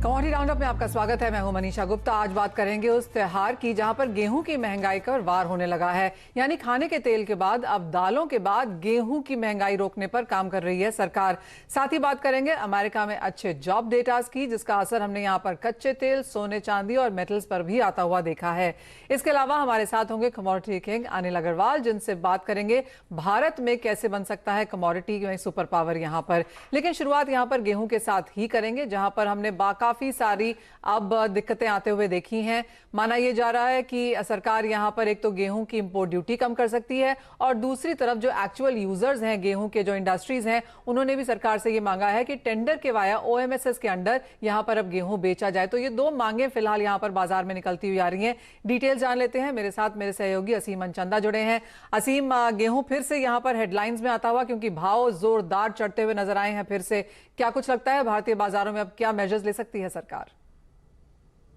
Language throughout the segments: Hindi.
कमोडिटी राउंडअप में आपका स्वागत है। मैं हूं मनीषा गुप्ता। आज बात करेंगे उस त्योहार की जहां पर गेहूं की महंगाई पर वार होने लगा है। यानी खाने के तेल के बाद अब दालों के बाद गेहूं की महंगाई रोकने पर काम कर रही है सरकार। साथ ही बात करेंगे अमेरिका में अच्छे जॉब डेटास की, जिसका असर हमने यहां पर कच्चे तेल, सोने चांदी और मेटल्स पर भी आता हुआ देखा है। इसके अलावा हमारे साथ होंगे कमोडिटी किंग अनिल अग्रवाल, जिनसे बात करेंगे भारत में कैसे बन सकता है कमोडिटी में सुपर पावर यहां पर। लेकिन शुरुआत यहां पर गेहूं के साथ ही करेंगे, जहां पर हमने काफी सारी अब दिक्कतें आते हुए देखी हैं। माना यह जा रहा है कि सरकार यहां पर एक तो गेहूं की इंपोर्ट ड्यूटी कम कर सकती है, और दूसरी तरफ जो एक्चुअल यूजर्स हैं, गेहूं के जो इंडस्ट्रीज हैं, उन्होंने भी सरकार से यह मांगा है कि टेंडर के वाया ओएमएसएस के अंडर यहां पर अब गेहूं बेचा जाए। तो ये दो मांगे फिलहाल यहां पर बाजार में निकलती हुई आ रही हैं। डिटेल जान लेते हैं। मेरे साथ मेरे सहयोगी असीम मनचंदा जुड़े हैं। असीम, गेहूं फिर से यहां पर हेडलाइंस में आता हुआ, क्योंकि भाव जोरदार चढ़ते हुए नजर आए हैं फिर से। क्या कुछ लगता है भारतीय बाजारों में अब क्या मेजर्स ले सकती है सरकार?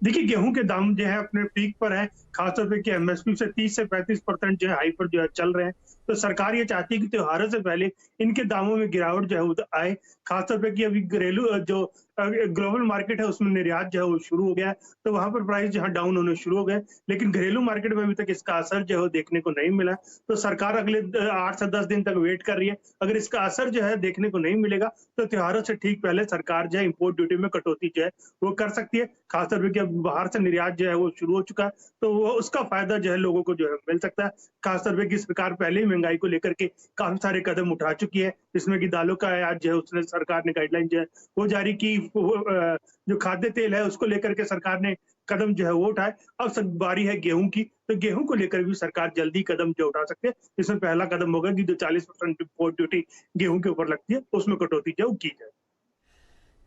देखिए, गेहूं के दाम जो है अपने पीक पर है। खासतौर पे कि एमएसपी से 30 से 35% जो है हाई पर जो है चल रहे हैं। तो सरकार ये चाहती है कि त्योहारों से पहले इनके दामों में गिरावट जो है वो आए। खासतौर पे कि अभी घरेलू जो ग्लोबल मार्केट है उसमें निर्यात जो है वो शुरू हो गया है, तो वहां पर प्राइस जो है डाउन होने शुरू हो गए। लेकिन घरेलू मार्केट में अभी तक इसका असर जो है वो देखने को नहीं मिला। तो सरकार अगले 8 से 10 दिन तक वेट कर रही है। अगर इसका असर जो है देखने को नहीं मिलेगा तो त्योहारों से ठीक पहले सरकार जो है इम्पोर्ट ड्यूटी में कटौती जो है वो कर सकती है। खासतौर पर कि अब बाहर से निर्यात जो है वो शुरू हो चुका है, तो वो उसका फायदा जो है लोगों को जो है मिल सकता है। खासतौर पे कि सरकार पहले ही महंगाई को लेकर के काफी सारे कदम उठा चुकी है, जिसमें कि दालों का आज जो है उसने सरकार ने गाइडलाइन जो है वो जारी की। जो खाद्य तेल है उसको लेकर के सरकार ने कदम जो है वो उठाए। अब बारी है गेहूं की, तो गेहूं को लेकर भी सरकार जल्दी कदम जो उठा सकते हैं। इसमें पहला कदम होगा कि जो 40% इम्पोर्ट ड्यूटी गेहूं के ऊपर लगती है उसमें कटौती जो की जाए।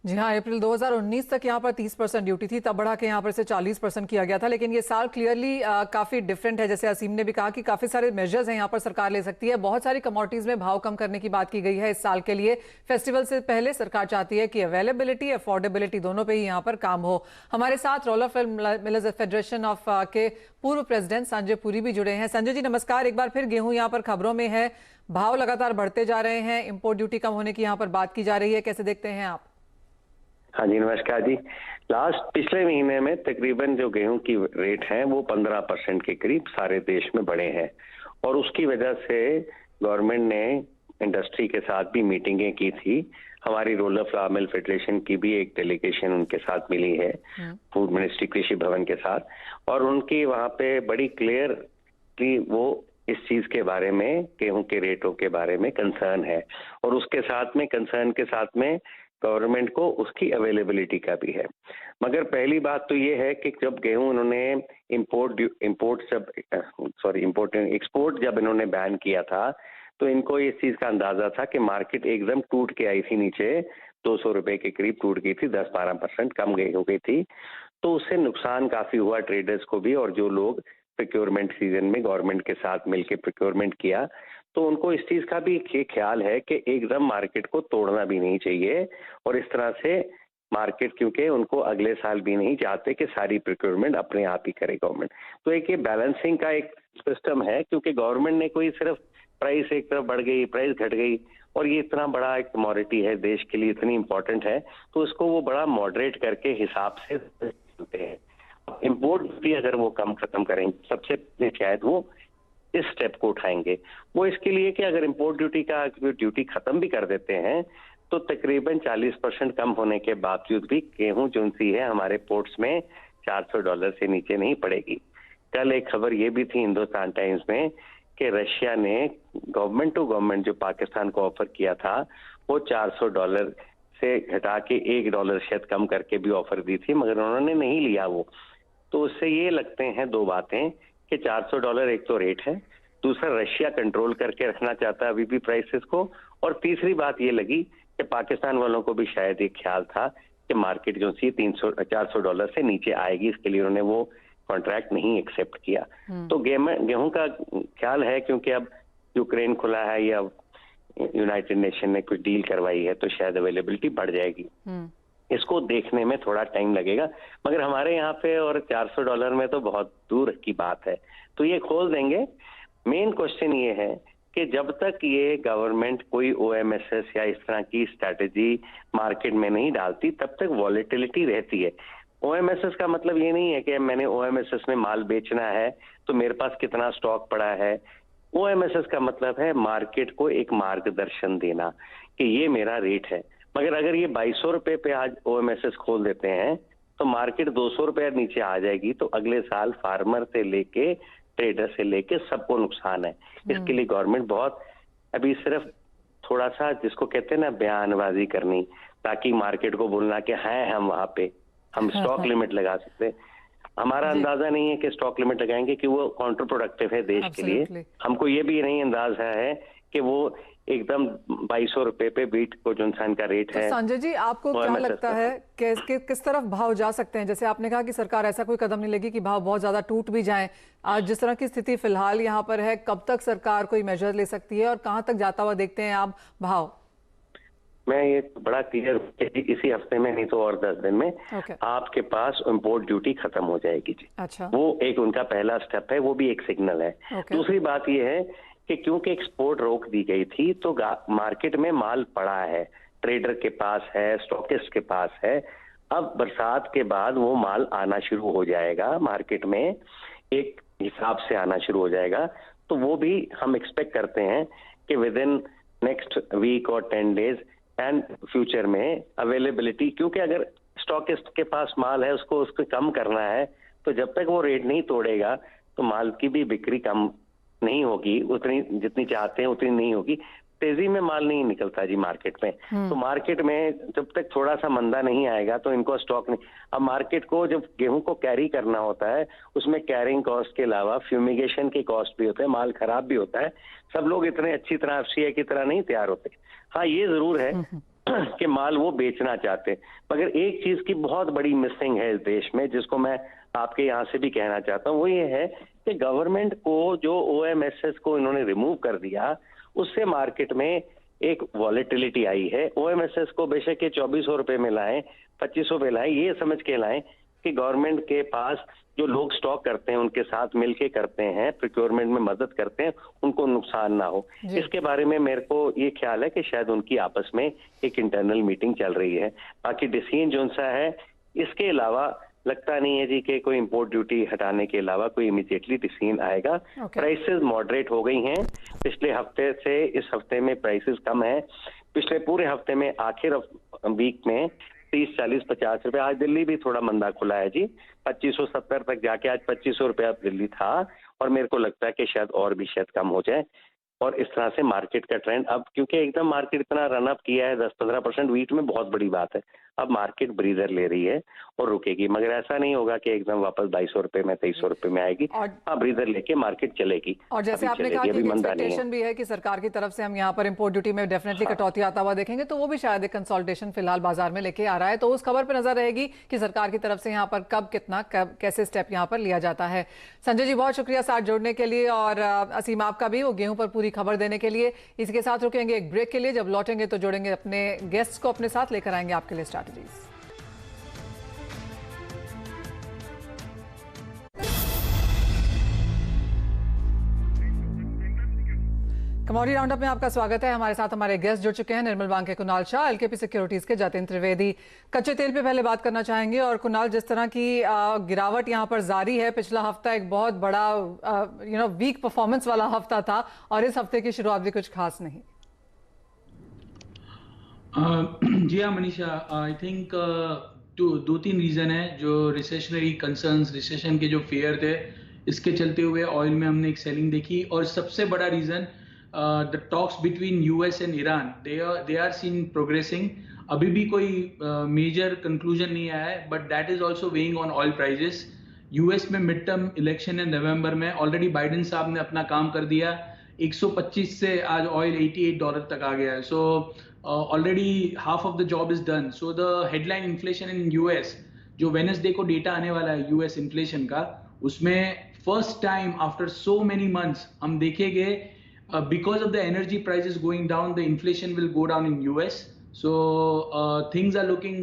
जी हाँ, अप्रैल 2019 तक यहाँ पर 30% ड्यूटी थी, तब बढ़ा के यहाँ पर से 40% किया गया था। लेकिन ये साल क्लियरली काफी डिफरेंट है। जैसे असीम ने भी कहा कि काफी सारे मेजर्स हैं यहाँ पर सरकार ले सकती है। बहुत सारी कमोडिटीज में भाव कम करने की बात की गई है इस साल के लिए। फेस्टिवल से पहले सरकार चाहती है कि अवेलेबिलिटी, अफोर्डेबिलिटी दोनों पे ही यहाँ पर काम हो। हमारे साथ roller film millers federation of के पूर्व प्रेसिडेंट संजय पुरी भी जुड़े हैं। संजय जी नमस्कार। एक बार फिर गेहूं यहाँ पर खबरों में है, भाव लगातार बढ़ते जा रहे हैं, इम्पोर्ट ड्यूटी कम होने की यहाँ पर बात की जा रही है, कैसे देखते हैं आप? हाँ जी, नमस्कार जी। पिछले महीने में तकरीबन जो गेहूं की रेट है वो 15% के करीब सारे देश में बढ़े हैं, और उसकी वजह से गवर्नमेंट ने इंडस्ट्री के साथ भी मीटिंगें की थी। हमारी रोलर फ्लावर मिल फेडरेशन की भी एक डेलीगेशन उनके साथ मिली है, फूड मिनिस्ट्री कृषि भवन के साथ, और उनकी वहाँ पे बड़ी क्लियर कि वो इस चीज के बारे में, गेहूं के रेटों के बारे में कंसर्न है, और उसके साथ में कंसर्न के साथ में गवर्नमेंट को उसकी अवेलेबिलिटी का भी है। मगर पहली बात तो ये है कि जब गेहूं उन्होंने एक्सपोर्ट जब इन्होंने बैन किया था, तो इनको इस चीज का अंदाजा था कि मार्केट एकदम टूट के आई थी नीचे, 200 रुपए के करीब टूट गई थी, 10-12% कम गई हो गई थी। तो उससे नुकसान काफी हुआ ट्रेडर्स को भी, और जो लोग प्रोक्योरमेंट सीजन में गवर्नमेंट के साथ मिलकर प्रोक्योरमेंट किया, तो उनको इस चीज का भी ये ख्याल है कि एकदम मार्केट को तोड़ना भी नहीं चाहिए, और इस तरह से मार्केट, क्योंकि उनको अगले साल भी नहीं चाहते कि सारी प्रोक्योरमेंट अपने आप ही करे गवर्नमेंट। तो एक ये बैलेंसिंग का एक सिस्टम है, क्योंकि गवर्नमेंट ने कोई सिर्फ प्राइस एक तरफ बढ़ गई, प्राइस घट गई, और ये इतना बड़ा एक कमोडिटी है, देश के लिए इतनी इंपॉर्टेंट है, तो उसको वो बड़ा मॉडरेट करके हिसाब से चलते हैं। इम्पोर्ट भी अगर वो खत्म करेंगे, सबसे पहले शायद वो इस स्टेप को उठाएंगे। वो इसके लिए कि अगर इम्पोर्ट ड्यूटी खत्म भी कर देते हैं, तो तकरीबन 40% कम होने के बावजूद भी गेहूं जो सी है हमारे पोर्ट्स में $400 से नीचे नहीं पड़ेगी। कल एक खबर ये भी थी हिंदुस्तान टाइम्स में कि रशिया ने गवर्नमेंट टू गवर्नमेंट जो पाकिस्तान को ऑफर किया था, वो $400 से घटा के $1 शायद कम करके भी ऑफर दी थी, मगर उन्होंने नहीं लिया वो। तो उससे ये लगते हैं दो बातें कि $400 एक तो रेट है, दूसरा रशिया कंट्रोल करके रखना चाहता है अभी भी प्राइसेस को, और तीसरी बात ये लगी कि पाकिस्तान वालों को भी शायद एक ख्याल था कि मार्केट जो सी $400 से नीचे आएगी, इसके लिए उन्होंने वो कॉन्ट्रैक्ट नहीं एक्सेप्ट किया। तो गेहूं का ख्याल है, क्योंकि अब यूक्रेन खुला है या यूनाइटेड नेशन ने कुछ डील करवाई है, तो शायद अवेलेबिलिटी बढ़ जाएगी। इसको देखने में थोड़ा टाइम लगेगा, मगर हमारे यहाँ पे और $400 में तो बहुत दूर की बात है, तो ये खोल देंगे। मेन क्वेश्चन ये है कि जब तक ये गवर्नमेंट कोई ओएमएसएस या इस तरह की स्ट्रैटेजी मार्केट में नहीं डालती तब तक वॉलेटिलिटी रहती है। ओएमएसएस का मतलब ये नहीं है कि मैंने ओएमएसएस में माल बेचना है तो मेरे पास कितना स्टॉक पड़ा है। ओएमएसएस का मतलब है मार्केट को एक मार्गदर्शन देना कि ये मेरा रेट है। मगर अगर ये 2200 रुपए पे आज ओएमएसएस खोल देते हैं तो मार्केट 200 रुपए नीचे आ जाएगी, तो अगले साल फार्मर से लेके ट्रेडर से लेके सबको नुकसान है। इसके लिए गवर्नमेंट बहुत अभी सिर्फ थोड़ा सा जिसको कहते हैं ना बयानबाजी करनी, ताकि मार्केट को बोलना कि हैं हम वहां पे हम स्टॉक लिमिट लगा सकते हैं। हमारा अंदाजा नहीं है कि स्टॉक लिमिट लगाएंगे कि वो काउंटर प्रोडक्टिव है देश के लिए। हमको ये भी नहीं अंदाजा है कि वो एकदम 2200 रुपए पे बीट को जो इंसान का रेट है। संजय जी, आपको क्या लगता है किस तरफ भाव जा सकते हैं? जैसे आपने कहा कि सरकार ऐसा कोई कदम नहीं लेगी कि भाव बहुत ज्यादा टूट भी जाएं। आज जिस तरह की स्थिति फिलहाल यहाँ पर है, कब तक सरकार कोई मेजर ले सकती है और कहां तक जाता हुआ देखते हैं आप भाव? मैं ये बड़ा क्लियर इसी हफ्ते में नहीं तो और 10 दिन में आपके पास इंपोर्ट ड्यूटी खत्म हो जाएगी जी। अच्छा। वो एक उनका पहला स्टेप है, वो भी एक सिग्नल है। दूसरी बात ये है कि क्योंकि एक्सपोर्ट रोक दी गई थी तो मार्केट में माल पड़ा है, ट्रेडर के पास है, स्टॉकिस्ट के पास है। अब बरसात के बाद वो माल आना शुरू हो जाएगा, मार्केट में एक हिसाब से आना शुरू हो जाएगा। तो वो भी हम एक्सपेक्ट करते हैं कि विद इन नेक्स्ट वीक और 10 डेज एंड फ्यूचर में अवेलेबिलिटी, क्योंकि अगर स्टॉकिस्ट के पास माल है उसको कम करना है, तो जब तक वो रेट नहीं तोड़ेगा तो माल की भी बिक्री कम नहीं होगी, उतनी जितनी चाहते हैं उतनी नहीं होगी। तेजी में माल नहीं निकलता जी मार्केट में। तो मार्केट में जब तक थोड़ा सा मंदा नहीं आएगा तो इनको स्टॉक नहीं। अब मार्केट को जब गेहूं को कैरी करना होता है उसमें कैरिंग कॉस्ट के अलावा फ्यूमिगेशन के कॉस्ट भी होते हैं, माल खराब भी होता है। सब लोग इतने अच्छी तरह एफसीआई की तरह नहीं तैयार होते। हाँ, ये जरूर है कि माल वो बेचना चाहते हैं, मगर एक चीज की बहुत बड़ी मिसिंग है इस देश में, जिसको मैं आपके यहाँ से भी कहना चाहता हूँ, वो ये है कि गवर्नमेंट को जो ओएमएसएस को इन्होंने रिमूव कर दिया उससे मार्केट में एक वॉलेटिलिटी आई है। ओएमएसएस को बेशक ये 2400 रुपए में लाएं, 2500 में लाएं, ये समझ के लाएं कि गवर्नमेंट के पास जो लोग स्टॉक करते हैं उनके साथ मिलके करते हैं, प्रोक्योरमेंट में मदद करते हैं, उनको नुकसान ना हो। इसके बारे में मेरे को ये ख्याल है कि शायद उनकी आपस में एक इंटरनल मीटिंग चल रही है। बाकी डिसीजन जो सा है, इसके अलावा लगता नहीं है जी कि कोई इंपोर्ट ड्यूटी हटाने के अलावा कोई इमीडिएटली डिसीजन आएगा। प्राइसेस मॉडरेट हो गई हैं, पिछले हफ्ते से इस हफ्ते में प्राइसेस कम है। पिछले पूरे हफ्ते में आखिर वीक में 30, 40, 50 रुपए, आज दिल्ली भी थोड़ा मंदा खुला है जी, 2570 तक जाके आज 2500 रुपया दिल्ली था, और मेरे को लगता है कि शायद और भी शायद कम हो जाए। और इस तरह से मार्केट का ट्रेंड अब, क्योंकि एकदम मार्केट इतना रन अप किया है 10-15% वीट में, बहुत बड़ी बात है। अब मार्केट ब्रीदर ले रही है और रुकेगी, मगर ऐसा नहीं होगा कि एकदम वापस 2200 रुपए में 2300 रुपए में आएगी। हाँ, ब्रीदर लेके मार्केट चलेगी। और जैसे आपने कहा कि एक्सपेक्टेशन भी है कि सरकार की तरफ से हम यहाँ पर इंपोर्ट ड्यूटी में डेफिनेटली कटौती आता हुआ देखेंगे, तो वो भी शायद एक कंसोलिडेशन फिलहाल बाजार में लेके आ रहा है। तो उस खबर पर नजर रहेगी कि सरकार की तरफ से यहाँ पर कब कितना कैसे स्टेप यहाँ पर लिया जाता है। संजय जी, बहुत शुक्रिया साथ जोड़ने के लिए, और असीम आपका भी वो गेहूं पर पूरी खबर देने के लिए। इसके साथ रुकेंगे एक ब्रेक के लिए, जब लौटेंगे तो जोड़ेंगे अपने गेस्ट को, अपने साथ लेकर आएंगे आपके लिए स्ट्रैटेजीज। कमोडिटी राउंडअप में आपका स्वागत है। हमारे साथ हमारे गेस्ट जुड़ चुके हैं, निर्मल बैंक के कुणाल शाह, एलकेपी सिक्योरिटीज के जतिन त्रिवेदी। कच्चे तेल पे पहले बात करना चाहेंगे। और कुणाल, जिस तरह की गिरावट यहाँ पर जारी है, पिछला हफ्ता एक बहुत बड़ा वीक परफॉर्मेंस वाला हफ्ता था, और इस हफ्ते की शुरुआत भी कुछ खास नहीं। जी हाँ मनीषा, आई थिंक दो तीन रीजन है जो रिसेशनरी कंसर्न्स, रिसेशन के जो फेयर थे, इसके चलते हुए ऑयल में हमने एक सेलिंग देखी। और सबसे बड़ा reason the talks between US and Iran, they are seen progressing. अभी भी कोई मेजर कंक्लूजन नहीं आया है, but that is also weighing on oil prices. US में मिड टर्म इलेक्शन है नवंबर में, ऑलरेडी बाइडेन साहब ने अपना काम कर दिया। 125 से आज ऑयल $88 तक आ गया है। So already half of the job is done. So the headline inflation in US, जो वेडनेसडे को डेटा आने वाला है यूएस इन्फ्लेशन का, उसमें first time after so many months हम देखेंगे because of the energy prices going down, the inflation will go down in US. So things are looking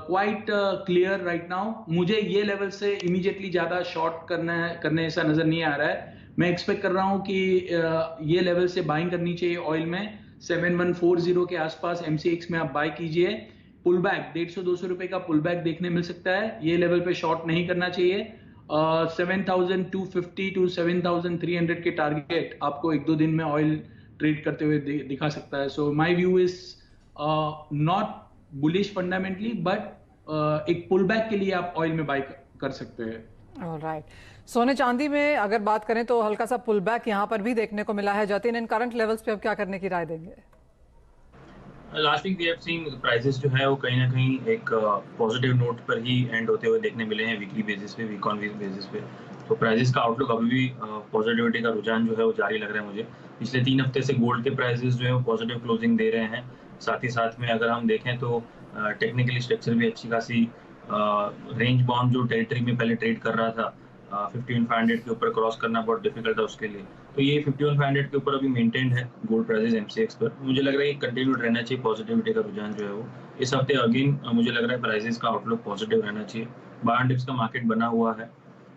quite clear right now. मुझे ये लेवल से immediately ज़्यादा शॉर्ट करने ऐसा नजर नहीं आ रहा है, मैं एक्सपेक्ट कर रहा हूँ कि ये लेवल से बाइंग करनी चाहिए ऑयल में। 7140 के आसपास MCX में आप बाय कीजिए। पुल बैक 150-200 रुपए का पुल बैक देखने मिल सकता है, ये लेवल पे शॉर्ट नहीं करना चाहिए। 7250 टू 7300 के टारगेट आपको 1-2 दिन में ऑयल ट्रेड करते हुए दिखा सकता है। So my view is not bullish fundamentally, but एक पुल बैक के लिए आप ऑयल में बाय कर सकते हैं। ऑलराइट, सोने चांदी में अगर बात करें तो हल्का सा पुल बैक यहाँ पर भी देखने को मिला है। जतिन, इन करंट लेवल्स पे अब क्या करने की राय देंगे? Last week we have seen prices जो है वो कहीं ना कहीं एक पॉजिटिव नोट पर ही एंड होते हुए देखने मिले हैं वीकली बेसिस पे, वीक ऑन वीक बेसिस पे। तो प्राइसेस का आउटलुक अभी भी पॉजिटिविटी का रुझान जो है वो जारी लग रहा है मुझे। पिछले 3 हफ्ते से गोल्ड के प्राइसेस जो है वो पॉजिटिव क्लोजिंग दे रहे हैं। साथ ही साथ में अगर हम देखें तो टेक्निकली स्ट्रक्चर भी अच्छी खासी रेंज बाउंड जो टेरिटरी में पहले ट्रेड कर रहा था 51,500 के ऊपर क्रॉस करना बहुत डिफिकल्ट था उसके लिए। तो ये 51,500 के ऊपर अभी मेंटेन्ड है गोल्ड प्राइसेस MCX पर। मुझे लग रहा है कि कंटिन्यूड रहना चाहिए पॉजिटिविटी का रुझान जो है वो। इस हफ्ते अगेन मुझे लग रहा है प्राइसेस का आउटलुक पॉजिटिव रहना चाहिए। बाय एंड डिप्स का मार्केट बना हुआ है।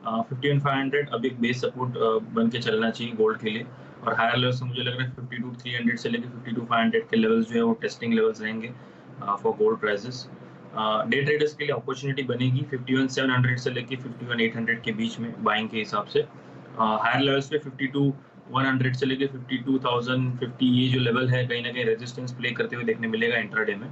51,500 अब एक बेस सपोर्ट बन के चलना चाहिए गोल्ड के लिए। और हायर लेवल से मुझे लग रहा है 52,300 से लेकर 52,500 के लेवल्स जो है वो टेस्टिंग लेवल्स रहेंगे for gold prices. Day traders के लिए अपॉर्चुनिटी बनेगी 51,700 से लेके 51,800 के बीच में बाइंग के हिसाब से। हायर लेवल्स पे 52,100 से लेके 52,050 ये जो लेवल है कहीं ना कहीं रेजिस्टेंस प्ले करते हुए देखने मिलेगा इंट्राडे में।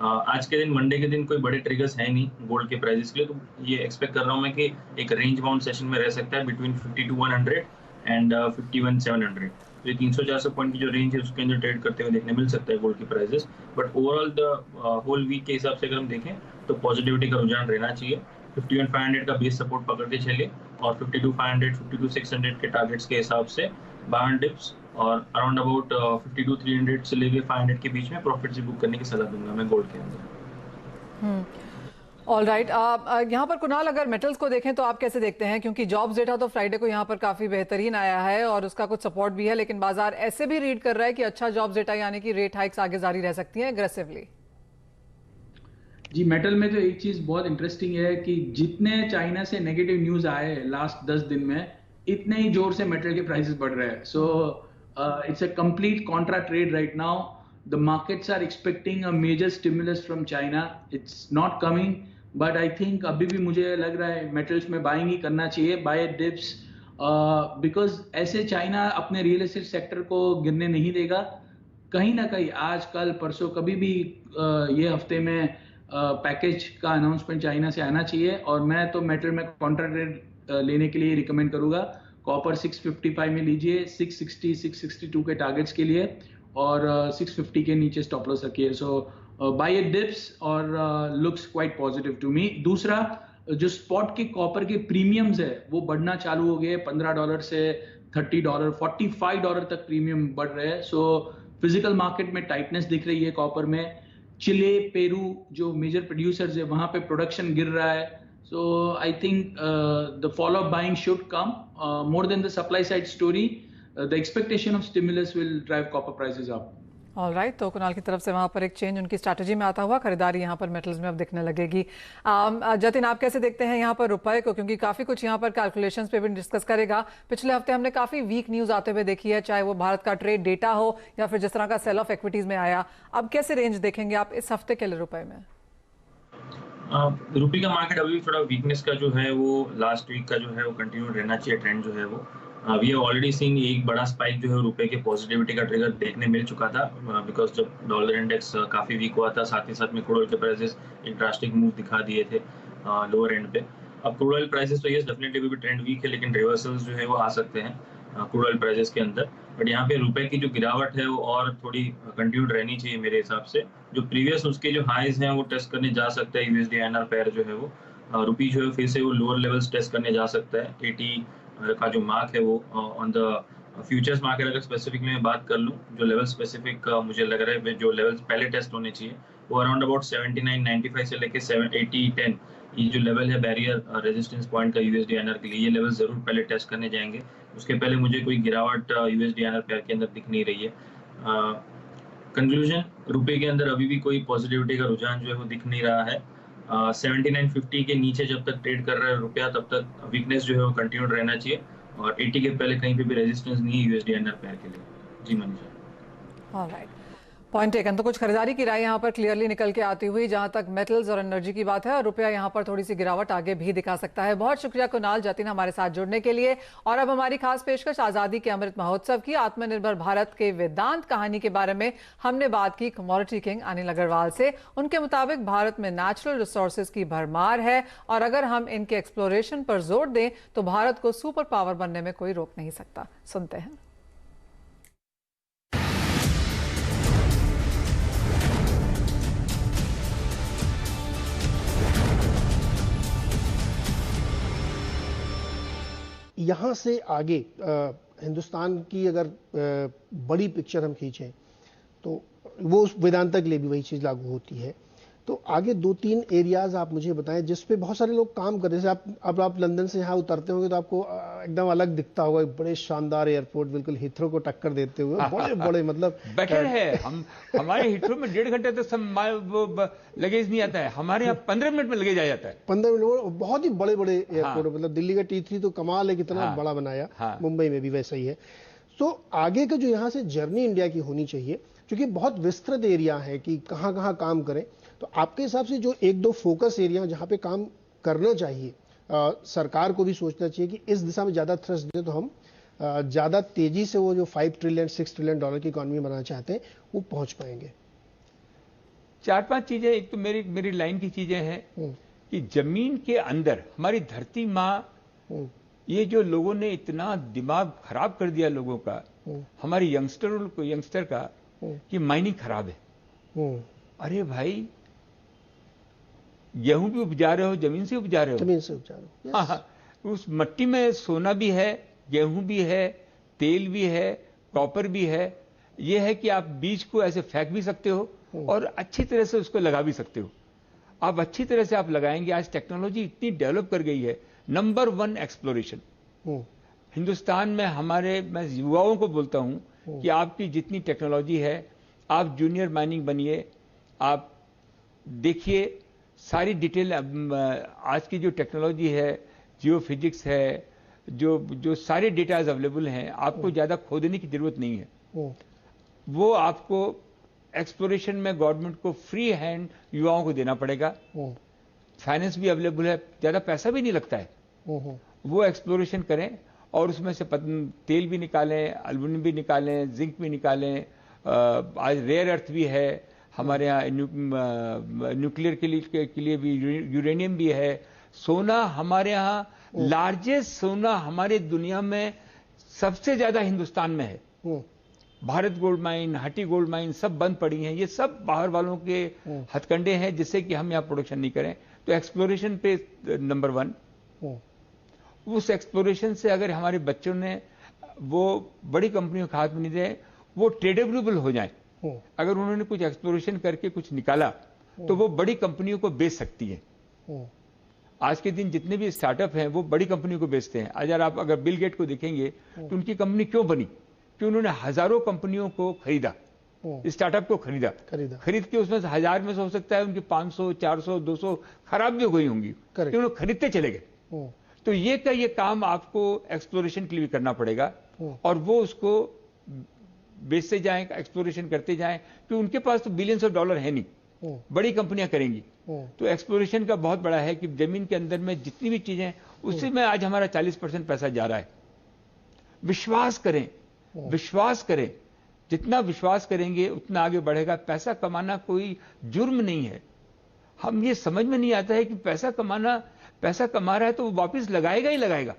आज के दिन मंडे के दिन कोई बड़े ट्रिगर्स है नहीं गोल्ड के प्राइसेस के लिए, तो ये एक्सपेक्ट कर रहा हूँ मैं कि एक रेंज बाउंड सेशन में रह सकता है बिटवीन 52,100 एंड 51,700। तो ये 300-400 पॉइंट की जो रेंज है उसके अंदर ट्रेड करते हुए देखने मिल सकता है गोल्ड की prices. But overall the whole week के हिसाब से अगर हम देखें तो पॉजिटिविटी का रुझान रहना चाहिए। 51,500 का बेस सपोर्ट पकड़ के चलिए और 52,500 52,600 के टारगेट्स के हिसाब से बाय एंड डिप्स और अराउंड अबाउट 52,300 से लेके 500 के बीच में प्रॉफिट से बुक करने की सलाह दूंगा मैं गोल्ड के अंदर। ऑलराइट, यहाँ पर कुणाल अगर मेटल्स को देखें तो आप कैसे देखते हैं? क्योंकि जॉब्स डेटा तो फ्राइडे को यहाँ पर काफी बेहतरीन आया है और उसका कुछ सपोर्ट भी है, लेकिन बाजार ऐसे भी रीड कर रहा है कि अच्छा जॉब्स डेटा यानी कि रेट हाइक्स आगे जारी रह सकती हैं एग्रेसिवली। जी, मेटल में तो एक चीज बहुत इंटरेस्टिंग है कि जितने चाइना से नेगेटिव न्यूज आए लास्ट 10 दिन में, इतने ही जोर से मेटल के प्राइसेस बढ़ रहे हैं। So it's a complete contra trade right now. The markets are expecting a major stimulus from China. It's not coming, but I think अभी भी मुझे लग रहा है मेटल्स में बाइंग ही करना चाहिए, बाय एट डिप्स, बिकॉज ऐसे चाइना अपने रियल एस्टेट सेक्टर को गिरने नहीं देगा। कहीं ना कहीं आज कल परसों कभी भी ये हफ्ते में पैकेज का अनाउंसमेंट चाइना से आना चाहिए। और मैं तो मेटल में कॉन्ट्रा ट्रेड लेने के लिए रिकमेंड करूंगा। कॉपर 655 में लीजिए, 660 662 के टारगेट्स के लिए, और 650 के नीचे स्टॉप लॉस रखिए। सो बाय इट डिप्स और looks quite positive to me. दूसरा, जो स्पॉट के कॉपर के प्रीमियम्स है वो बढ़ना चालू हो गए। $15 से $30 $45 तक प्रीमियम बढ़ रहे हैं। सो फिजिकल मार्केट में टाइटनेस दिख रही है कॉपर में। चिले, पेरू जो मेजर प्रोड्यूसर्स है वहां पे प्रोडक्शन गिर रहा है। So I think the follow up buying should come more than the supply side story. The expectation of stimulus will drive copper prices up. Alright, तो कुणाल की तरफ से वहां पर एक चेंज उनकी स्ट्रैटेजी में आता हुआ खरीदारी यहाँ पर मेटल्स में अब दिखने लगेगी। जतिन, आप कैसे देखते हैं यहाँ पर रुपए को? क्योंकि काफी कुछ यहाँ पर कैलकुलेशंस पे भी डिस्कस करेगा। पिछले हफ्ते हमने काफी वीक न्यूज आते हुए देखी है, चाहे वो भारत का ट्रेड डेटा हो या फिर जिस तरह का सेल ऑफ इक्विटीज में आया। अब कैसे रेंज देखेंगे आप इस हफ्ते के लिए रुपए में? रुपये का मार्केट अभी थोड़ा वीकनेस का जो है वो लास्ट वीक का जो है वो कंटिन्यू रहना चाहिए। ट्रेंड जो है वो वी हैव ऑलरेडी सीन एक बड़ा स्पाइक जो है रुपए के पॉजिटिविटी का ट्रिगर देखने मिल चुका था, बिकॉज जब डॉलर इंडेक्स काफी वीक हुआ था, साथ ही साथ में क्रूड ऑयल के प्राइसेस एक ड्रास्टिक मूव दिखा दिए थे लोअर एंड पे। अब क्रूड ऑयल प्राइसेस तो ये डेफिनेटली भी ट्रेंड वीक है, लेकिन रिवर्सल्स जो है वो आ सकते हैं क्रूड ऑयल प्राइसेस के अंदर। बट यहाँ पे रुपए की जो गिरावट है वो और थोड़ी कंटिन्यूड रहनी चाहिए मेरे हिसाब से। जो प्रीवियस उसके जो हाईज हैं वो टेस्ट करने जा सकता है। USD INR पेयर जो है वो रुपी जो है फिर से वो लोअर लेवल्स टेस्ट करने जा सकता है। 80 का जो मार्क है वो ऑन द फ्यूचर्स मार्केट अगर स्पेसिफिक में बात कर लूँ, जो लेवल स्पेसिफिक मुझे लग रहा है जो लेवल्स पहले टेस्ट होने चाहिए वो अराउंड अबाउट 79.95 से लेके 80.10 ये जो लेवल है बैरियर रेजिस्टेंस पॉइंट का USD INR के लिए, ये लेवल जरूर पहले टेस्ट करने जाएंगे। उसके पहले मुझे कोई गिरावट USD INR पेयर के अंदर दिख नहीं रही है। कंक्लूजन, रुपए के अंदर अभी भी कोई पॉजिटिविटी का रुझान जो है वो दिख नहीं रहा है। 79.50 के नीचे जब तक ट्रेड कर रहा है रुपया तब तक वीकनेस जो है वो कंटिन्यूड रहना चाहिए। और 80 के पहले कहीं पे भी रेजिस्टेंस नहीं है USD/INR पेयर के लिए। जी मनीषा। Alright, point taken. तो कुछ खरीदारी की राय यहाँ पर क्लियरली निकल के आती हुई जहां तक मेटल्स और एनर्जी की बात है, और रुपया यहाँ पर थोड़ी सी गिरावट आगे भी दिखा सकता है। बहुत शुक्रिया कुणाल जतिन हमारे साथ जुड़ने के लिए। और अब हमारी खास पेशकश आजादी के अमृत महोत्सव की आत्मनिर्भर भारत के वेदांत कहानी के बारे में हमने बात की कमोडिटी किंग अनिल अग्रवाल से। उनके मुताबिक भारत में नेचुरल रिसोर्सेज की भरमार है और अगर हम इनके एक्सप्लोरेशन पर जोर दें तो भारत को सुपर पावर बनने में कोई रोक नहीं सकता। सुनते हैं। यहाँ से आगे हिंदुस्तान की अगर बड़ी पिक्चर हम खींचें तो वो उस वेदांता के लिए भी वही चीज़ लागू होती है। तो आगे 2-3 एरियाज आप मुझे बताएं जिस पे बहुत सारे लोग काम कर रहे हैं। जैसे आप लंदन से यहाँ उतरते होंगे तो आपको एकदम अलग दिखता होगा, एक बड़े शानदार एयरपोर्ट बिल्कुल हीथ्रो को टक्कर देते हुए, बड़े बड़े मतलब बेटर है। हमारे हीथ्रो में 1.5 घंटे तक लगेज नहीं आता है, हमारे यहाँ 15 मिनट में लगेज आ जाता है। 15 मिनट, बहुत ही बड़े बड़े एयरपोर्ट। मतलब दिल्ली का T3 तो कमाल है, कितना बड़ा बनाया। मुंबई में भी वैसा ही है। तो आगे का जो यहाँ से जर्नी इंडिया की होनी चाहिए, क्योंकि बहुत विस्तृत एरिया है कि कहाँ कहाँ काम करें। तो आपके हिसाब से जो 1-2 फोकस एरिया जहाँ पे काम करना चाहिए, सरकार को भी सोचना चाहिए कि इस दिशा में ज्यादा थ्रस्ट दें तो हम ज्यादा तेजी से वो जो 5 ट्रिलियन 6 ट्रिलियन डॉलर की इकोनॉमी बनाना चाहते हैं वो पहुंच पाएंगे। 4-5 चीजें। एक तो मेरी लाइन की चीजें हैं कि जमीन के अंदर हमारी धरती माँ, ये जो लोगों ने इतना दिमाग खराब कर दिया लोगों का, हमारे यंगस्टर का, कि माइनिंग खराब है। अरे भाई, गेहूं भी उपजा रहे हो, जमीन से उपजा रहे हो। जमीन से उपजा रहे हो। हाँ, उस मट्टी में सोना भी है, गेहूं भी है, तेल भी है, कॉपर भी है। यह है कि आप बीज को ऐसे फेंक भी सकते हो और अच्छी तरह से उसको लगा भी सकते हो। आप अच्छी तरह से आप लगाएंगे। आज टेक्नोलॉजी इतनी डेवलप कर गई है। नंबर 1 एक्सप्लोरेशन हिंदुस्तान में हमारे, मैं युवाओं को बोलता हूं कि आपकी जितनी टेक्नोलॉजी है, आप जूनियर माइनिंग बनिए। आप देखिए सारी डिटेल। आज की जो टेक्नोलॉजी है, जियो फिजिक्स है, जो सारे डेटाज अवेलेबल हैं, आपको ज्यादा खोदने की जरूरत नहीं है। वो आपको एक्सप्लोरेशन में गवर्नमेंट को फ्री हैंड युवाओं को देना पड़ेगा। फाइनेंस भी अवेलेबल है, ज्यादा पैसा भी नहीं लगता है। वो एक्सप्लोरेशन करें और उसमें से तेल भी निकालें, एल्यूमिनियम भी निकालें, जिंक भी निकालें। आज रेयर अर्थ भी है हमारे यहाँ, न्यूक्लियर के लिए भी यूरेनियम भी है। सोना हमारे यहाँ, लार्जेस्ट सोना हमारे दुनिया में सबसे ज्यादा हिंदुस्तान में है। Bharat gold mine, Hutti gold mine सब बंद पड़ी हैं। ये सब बाहर वालों के हथकंडे हैं जिससे कि हम यहाँ प्रोडक्शन नहीं करें। तो एक्सप्लोरेशन पे नंबर 1। उस एक्सप्लोरेशन से अगर हमारे बच्चों ने वो बड़ी कंपनियों का हाथ में नहीं दे, वो ट्रेडेबल हो जाए। अगर उन्होंने कुछ एक्सप्लोरेशन करके कुछ निकाला तो वो बड़ी कंपनियों को बेच सकती है। आज के दिन जितने भी स्टार्टअप हैं वो बड़ी कंपनियों को बेचते हैं। अगर बिल गेट को देखेंगे तो उनकी कंपनी क्यों बनी? कि उन्होंने हजारों कंपनियों को खरीदा, स्टार्टअप को खरीद के उसमें 1000 में से हो सकता है उनकी 500, 400, 200 खराब भी हो गई होंगी, क्योंकि उन्होंने खरीदते चले गए। तो ये काम आपको एक्सप्लोरेशन के लिए भी करना पड़ेगा और वो उसको बेचते जाएं, एक्सप्लोरेशन करते जाएं, कि उनके पास तो बिलियंस ऑफ डॉलर है नहीं, बड़ी कंपनियां करेंगी। तो एक्सप्लोरेशन का बहुत बड़ा है कि जमीन के अंदर में जितनी भी चीजें, उससे में आज हमारा 40% पैसा जा रहा है। विश्वास करें, जितना विश्वास करेंगे उतना आगे बढ़ेगा। पैसा कमाना कोई जुर्म नहीं है। हम ये समझ में नहीं आता है कि पैसा कमा रहा है तो वो वापस लगाएगा ही लगाएगा।